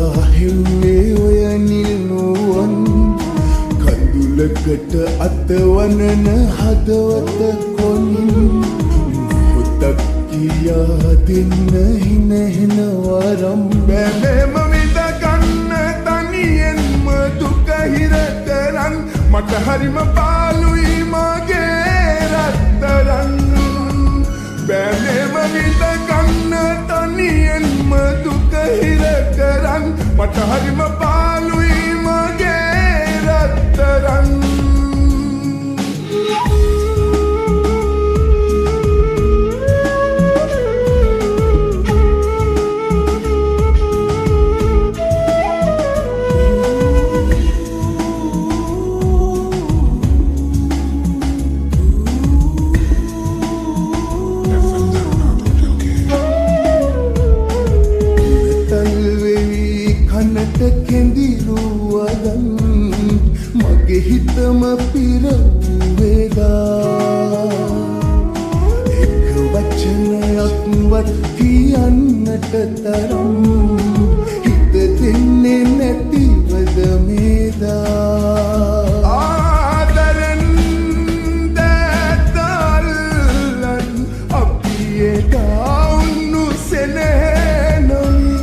පුරා හෙව්වේ ඔය නිල්නුවන් කඳුලකට අතවනන හදවත කොනින් මොහොතක් කියා දෙන්න හිනහෙන වරම් බැලෙම විඳ ගන්න තනියෙන්ම දුක හිර කරන් මට හරිම පාළුයි මගේ රත්තරන් බැලෙම විඳ ගන්න තනියෙන්ම දුක හිර කරන් මට හරිම පාළුයි මගේ රත්තරන් කෙඳිරුවදන් මගේ හිතම පිරවේදා එක වචනයක්වත් කියන්නට තරම් හිත දෙන්නේ නැතිවද මේදා ආදරෙන් දැතල්ලන් අපි එදා උන්නු සෙනෙහනොයි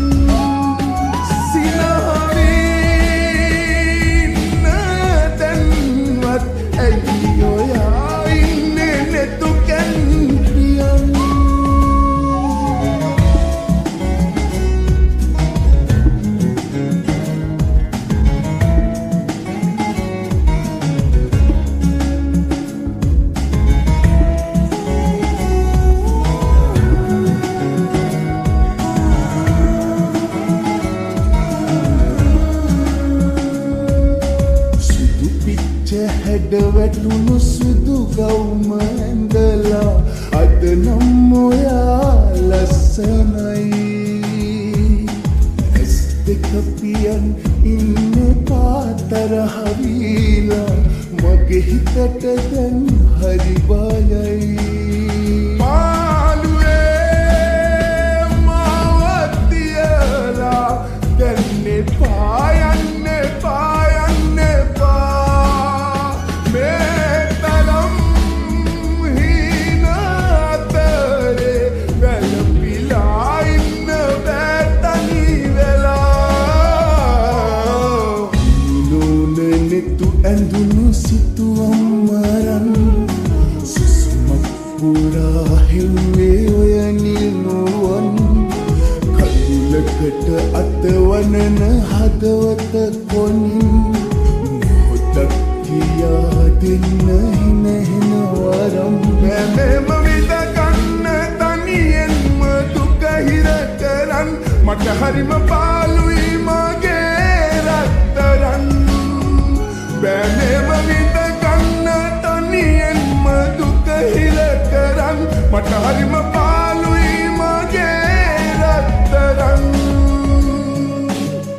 හැඩ වැටුණු සුදු ගවුම ඇඳලා අද නම් ඔයා ලස්සනයි ඇස් දෙක පියන් ඉන්නේ පාතරහ වීලා මගේ හිතට දැන් හරි බයයි පාළුවේ මාවත් තියලා දැන්නේ පායන්නේ පායන්නේ ඇඳුණු සිතුවම් මරන් සුසුමක් පුරා හෙව්වේ ඔය නිල්නුවන් කඳුලකට අතවනන හදවත කොනින් මොහොතක් කියා දෙන්න හිනහෙන වරම් බැලෙම විඳ ගන්න තනියෙන්ම දුක හිර කරන් මට හරිම පාළුයි